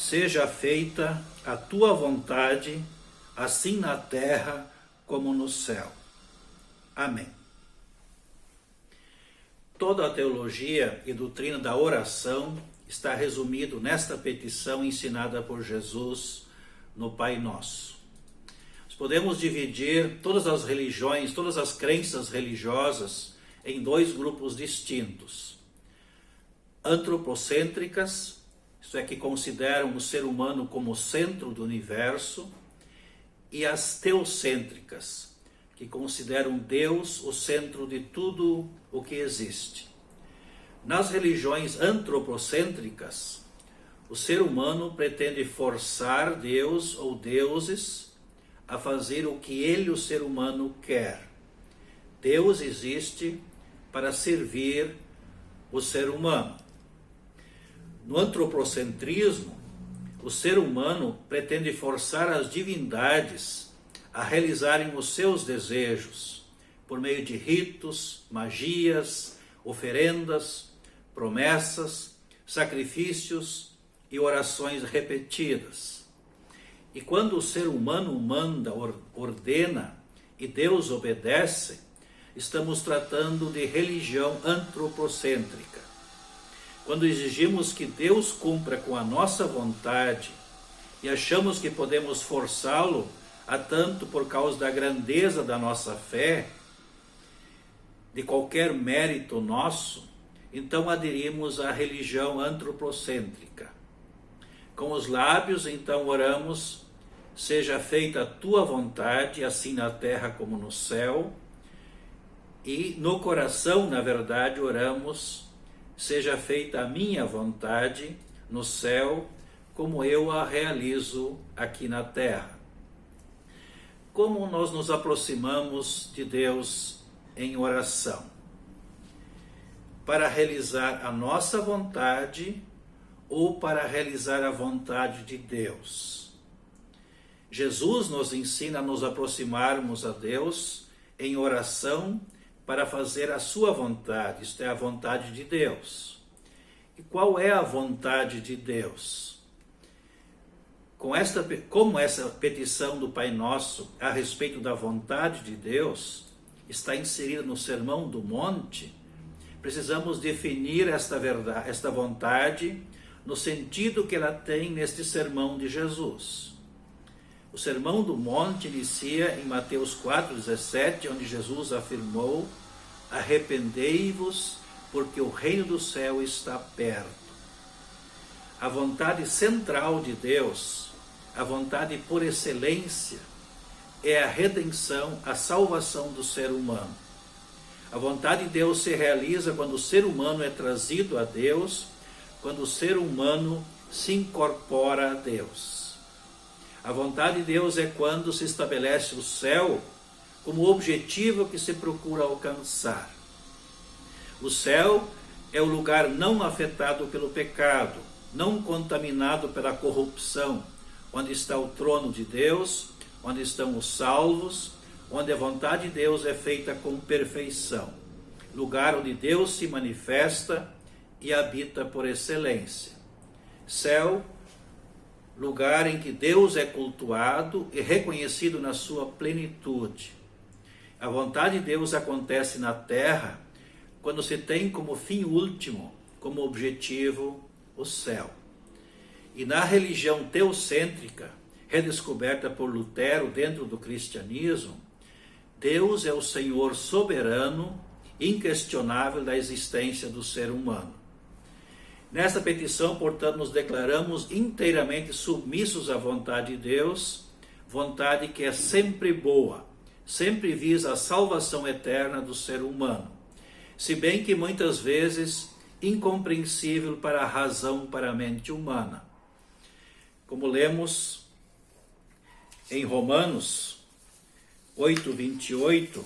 Seja feita a tua vontade, assim na terra como no céu. Amém. Toda a teologia e doutrina da oração está resumido nesta petição ensinada por Jesus no Pai Nosso. Nós podemos dividir todas as religiões, todas as crenças religiosas em dois grupos distintos. Antropocêntricas, isto é, que consideram o ser humano como centro do universo, e as teocêntricas, que consideram Deus o centro de tudo o que existe. Nas religiões antropocêntricas, o ser humano pretende forçar Deus ou deuses a fazer o que ele, o ser humano, quer. Deus existe para servir o ser humano. No antropocentrismo, o ser humano pretende forçar as divindades a realizarem os seus desejos por meio de ritos, magias, oferendas, promessas, sacrifícios e orações repetidas. E quando o ser humano manda, ordena e Deus obedece, estamos tratando de religião antropocêntrica. Quando exigimos que Deus cumpra com a nossa vontade e achamos que podemos forçá-lo a tanto por causa da grandeza da nossa fé, de qualquer mérito nosso, então aderimos à religião antropocêntrica. Com os lábios, então, oramos: seja feita a tua vontade, assim na terra como no céu. E no coração, na verdade, oramos: seja feita a minha vontade no céu, como eu a realizo aqui na terra. Como nós nos aproximamos de Deus em oração? Para realizar a nossa vontade ou para realizar a vontade de Deus? Jesus nos ensina a nos aproximarmos a Deus em oração para fazer a sua vontade, isto é, a vontade de Deus. E qual é a vontade de Deus? Como essa petição do Pai Nosso a respeito da vontade de Deus está inserida no Sermão do Monte, precisamos definir esta vontade no sentido que ela tem neste sermão de Jesus. O Sermão do Monte inicia em Mateus 4,17, onde Jesus afirmou: arrependei-vos, porque o reino do céu está perto. A vontade central de Deus, a vontade por excelência, é a redenção, a salvação do ser humano. A vontade de Deus se realiza quando o ser humano é trazido a Deus, quando o ser humano se incorpora a Deus. A vontade de Deus é quando se estabelece o céu como objetivo que se procura alcançar. O céu é o lugar não afetado pelo pecado, não contaminado pela corrupção, onde está o trono de Deus, onde estão os salvos, onde a vontade de Deus é feita com perfeição. Lugar onde Deus se manifesta e habita por excelência. Céu, lugar em que Deus é cultuado e reconhecido na sua plenitude. A vontade de Deus acontece na terra quando se tem como fim último, como objetivo, o céu. E na religião teocêntrica, redescoberta por Lutero dentro do cristianismo, Deus é o Senhor soberano, inquestionável da existência do ser humano. Nesta petição, portanto, nos declaramos inteiramente submissos à vontade de Deus, vontade que é sempre boa, sempre visa a salvação eterna do ser humano, se bem que muitas vezes incompreensível para a razão, para a mente humana. Como lemos em Romanos 8:28,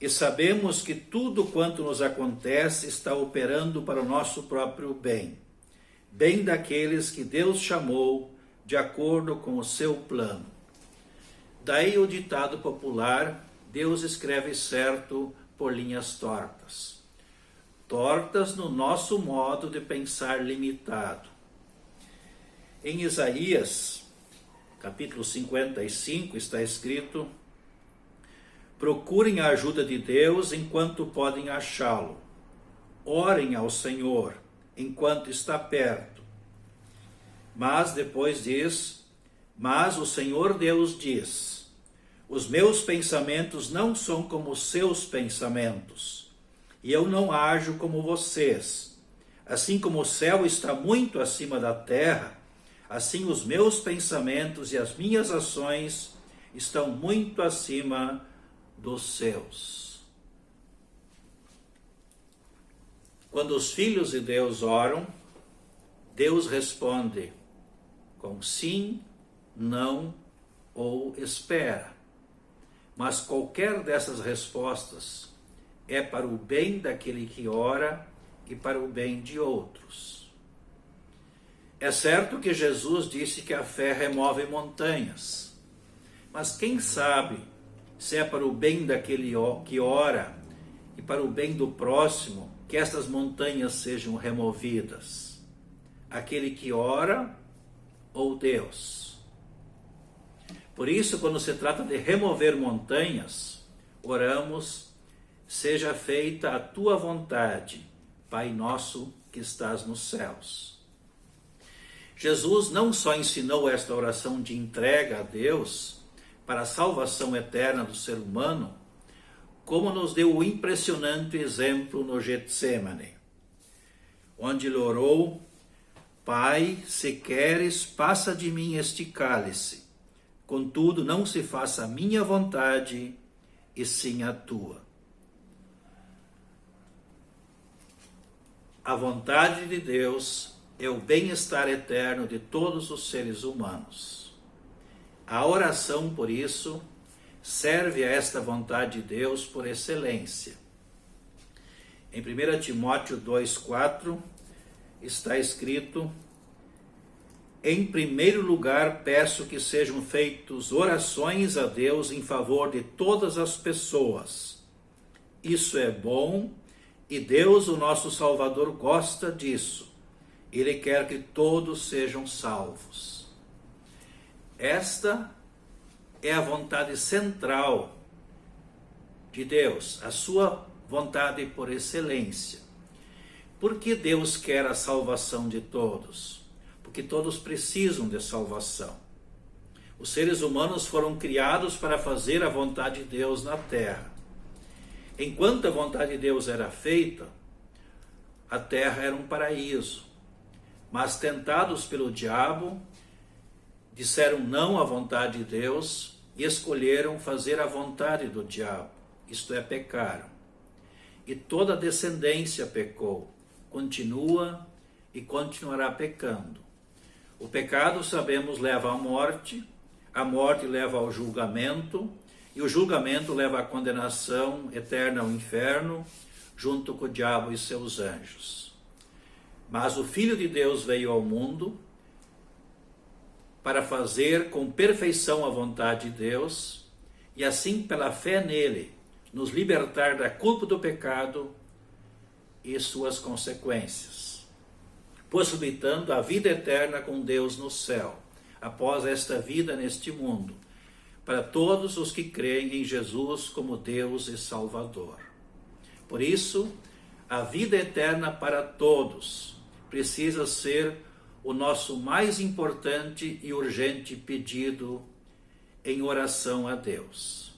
e sabemos que tudo quanto nos acontece está operando para o nosso próprio bem, bem daqueles que Deus chamou de acordo com o seu plano. Daí o ditado popular: Deus escreve certo por linhas tortas. Tortas no nosso modo de pensar limitado. Em Isaías, capítulo 55, está escrito: procurem a ajuda de Deus enquanto podem achá-lo. Orem ao Senhor enquanto está perto. Mas depois diz: mas o Senhor Deus diz: os meus pensamentos não são como os seus pensamentos, e eu não ajo como vocês. Assim como o céu está muito acima da terra, assim os meus pensamentos e as minhas ações estão muito acima dos seus. Quando os filhos de Deus oram, Deus responde com sim, não ou espera. Mas qualquer dessas respostas é para o bem daquele que ora e para o bem de outros. É certo que Jesus disse que a fé remove montanhas, mas quem sabe se é para o bem daquele que ora e para o bem do próximo que estas montanhas sejam removidas? Aquele que ora ou Deus? Por isso, quando se trata de remover montanhas, oramos: seja feita a tua vontade, Pai nosso que estás nos céus. Jesus não só ensinou esta oração de entrega a Deus para a salvação eterna do ser humano, como nos deu o impressionante exemplo no Getsêmani, onde ele orou: Pai, se queres, passa de mim este cálice. Contudo, não se faça a minha vontade, e sim a tua. A vontade de Deus é o bem-estar eterno de todos os seres humanos. A oração, por isso, serve a esta vontade de Deus por excelência. Em 1 Timóteo 2,4 está escrito: em primeiro lugar, peço que sejam feitas orações a Deus em favor de todas as pessoas. Isso é bom e Deus, o nosso Salvador, gosta disso. Ele quer que todos sejam salvos. Esta é a vontade central de Deus, a sua vontade por excelência. Por que Deus quer a salvação de todos? Porque todos precisam de salvação. Os seres humanos foram criados para fazer a vontade de Deus na terra. Enquanto a vontade de Deus era feita, a terra era um paraíso. Mas tentados pelo diabo, disseram não à vontade de Deus e escolheram fazer a vontade do diabo, isto é, pecaram. E toda a descendência pecou, continua e continuará pecando. O pecado, sabemos, leva à morte, a morte leva ao julgamento, e o julgamento leva à condenação eterna ao inferno, junto com o diabo e seus anjos. Mas o Filho de Deus veio ao mundo para fazer com perfeição a vontade de Deus, e assim, pela fé nele, nos libertar da culpa do pecado e suas consequências, possibilitando a vida eterna com Deus no céu, após esta vida neste mundo, para todos os que creem em Jesus como Deus e Salvador. Por isso, a vida eterna para todos precisa ser o nosso mais importante e urgente pedido em oração a Deus.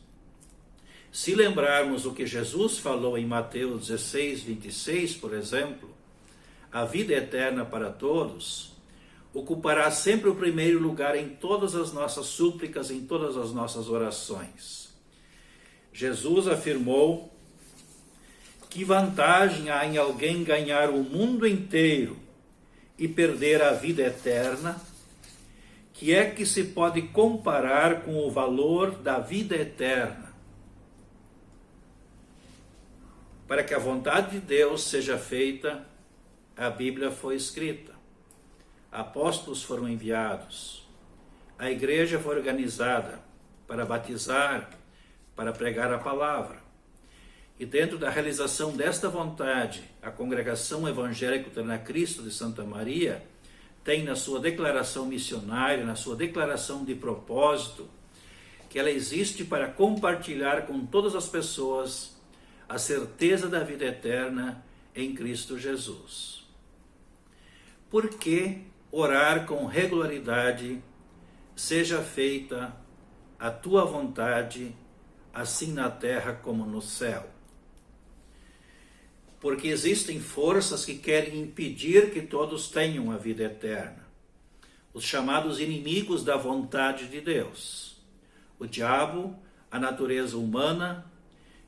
Se lembrarmos o que Jesus falou em Mateus 16, 26, por exemplo, a vida eterna para todos ocupará sempre o primeiro lugar em todas as nossas súplicas, em todas as nossas orações. Jesus afirmou: que vantagem há em alguém ganhar o mundo inteiro e perder a vida eterna? Que é que se pode comparar com o valor da vida eterna? Para que a vontade de Deus seja feita, a Bíblia foi escrita, apóstolos foram enviados, a igreja foi organizada para batizar, para pregar a palavra. E dentro da realização desta vontade, a Congregação Evangélica Luterana Cristo de Santa Maria tem na sua declaração missionária, na sua declaração de propósito, que ela existe para compartilhar com todas as pessoas a certeza da vida eterna em Cristo Jesus. Por que orar com regularidade? Seja feita a tua vontade, assim na terra como no céu. Porque existem forças que querem impedir que todos tenham a vida eterna. Os chamados inimigos da vontade de Deus. O diabo, a natureza humana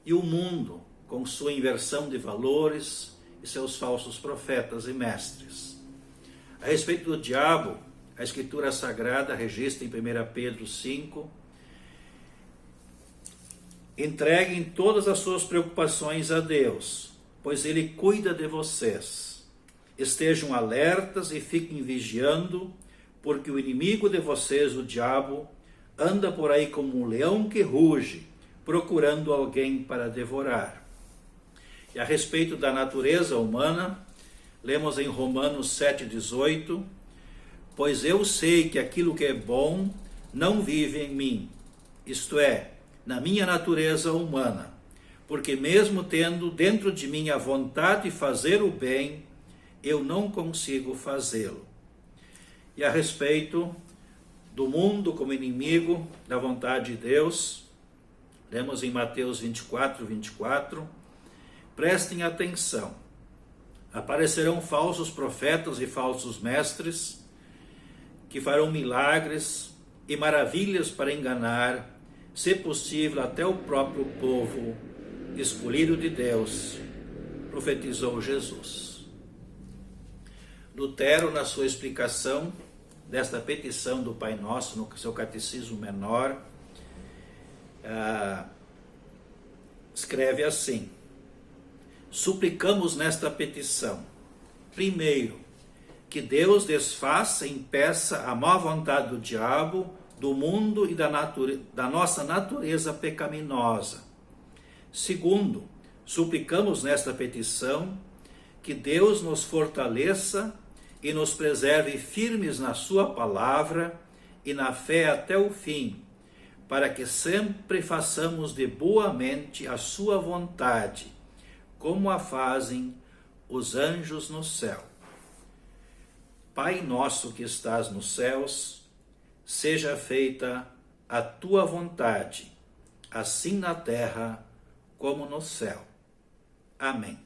e o mundo, com sua inversão de valores e seus falsos profetas e mestres. A respeito do diabo, a Escritura Sagrada registra em 1 Pedro 5, entreguem todas as suas preocupações a Deus, pois Ele cuida de vocês. Estejam alertas e fiquem vigiando, porque o inimigo de vocês, o diabo, anda por aí como um leão que ruge, procurando alguém para devorar. E a respeito da natureza humana, lemos em Romanos 7,18, pois eu sei que aquilo que é bom não vive em mim, isto é, na minha natureza humana, porque mesmo tendo dentro de mim a vontade de fazer o bem, eu não consigo fazê-lo. E a respeito do mundo como inimigo da vontade de Deus, lemos em Mateus 24, prestem atenção, aparecerão falsos profetas e falsos mestres, que farão milagres e maravilhas para enganar, se possível, até o próprio povo escolhido de Deus, profetizou Jesus. Lutero, na sua explicação desta petição do Pai Nosso, no seu Catecismo Menor, escreve assim: suplicamos nesta petição, primeiro, que Deus desfaça e impeça a má vontade do diabo, do mundo e da nossa natureza pecaminosa. Segundo, suplicamos nesta petição que Deus nos fortaleça e nos preserve firmes na sua palavra e na fé até o fim, para que sempre façamos de boa mente a sua vontade, como a fazem os anjos no céu. Pai nosso que estás nos céus, seja feita a tua vontade, assim na terra como no céu. Amém.